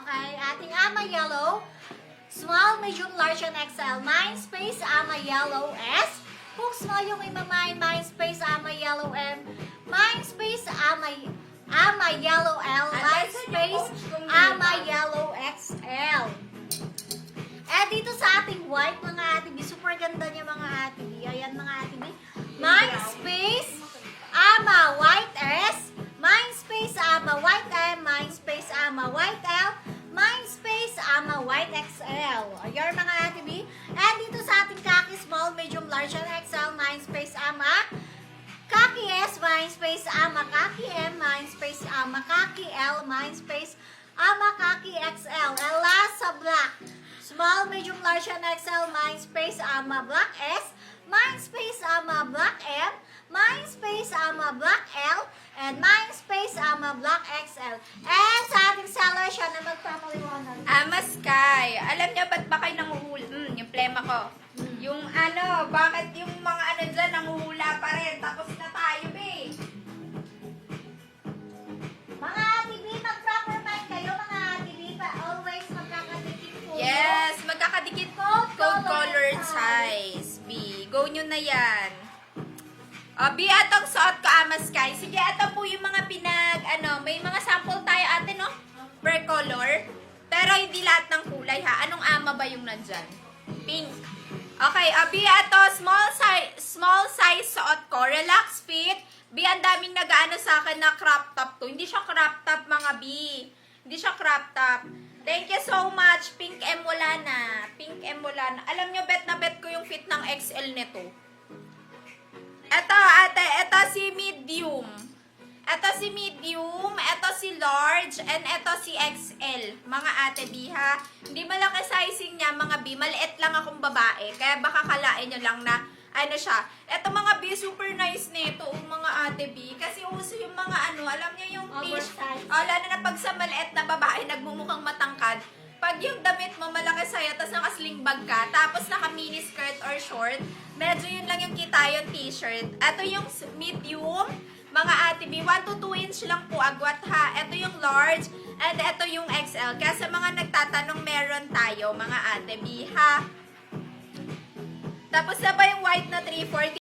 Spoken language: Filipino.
Kay ating Ama Yellow, small, medium, large, and XL. Mind space, Ama Yellow S. Kung small yung imamain, mind space, Ama Yellow M. Mind space, Ama Yellow L. Mind space, Ama Yellow XL. Eh, dito sa ating white, mga ate B, super ganda niya mga ate B. Ayan mga ate B. Mind space, Ama White S. Mind space, Ama White M. Mind space, Ama White L. Mind space, Ama White XL. Ayan mga ate B. And dito sa ating kaki, small, medium, large, and XL. Mind space, Ama kaki S. Mind space, Ama kaki M. Mind space, Ama kaki L. Mind space, Ama kaki XL. And last sa black. Small, medium, large, and XL. Mind space, Ama black S. Mind space, Ama black M. Mind space, Ama black L. And mind space, Ama black XL. And sa ating seller, siya na magpapaliwanag. Ama Sky, alam niyo ba't ba kayo nanguhula? Yung plema ko. Yung ano, bakit yung mga ano dyan nanguhula pa rin? Tapos na tayo, be. Mga ate B, mag-proper mind kayo, mga ate B. Always magkakadikit po. Yes, magkakadikit code colored size. B, go nyo na yan. O, B, atong suot ko, Ama Sky. Sige, ito po yung mga may mga sample tayo ate, no? Per color. Pero hindi lahat ng kulay, ha? Anong ama ba yung nandyan? Pink. Okay, B, ito, small size suot ko. Relax fit. B, ang daming nag-ano sa akin na crop top to. Hindi siya crop top, mga B. Hindi siya crop top. Thank you so much. Pink M wala na. Pink M wala na. Alam nyo, bet na bet ko yung fit ng XL nito. Eto, ate, eto si medium. Eto si medium, eto si large, and eto si XL. Mga ate B, ha? Hindi malaki sizing niya, mga B. Maliit lang akong babae. Kaya baka kalain nyo lang na, ano siya. Eto mga B, super nice nito, mga ate B. Kasi uso yung mga alam niyo yung t-shirt. Lalo na pag sa maliit na babae, nagmumukhang matangkad. Pag yung damit mo malaki sa'yo, tapos naka-sling bag ka, tapos naka-mini skirt or short, medyo yun lang yung kita yung t-shirt. Ito yung medium, mga ate B, 1 to 2 inch lang po agwat, ha. Ito yung large, and ito yung XL. Kaya sa mga nagtatanong, meron tayo, mga ate B, ha. Tapos na ba yung white na 340?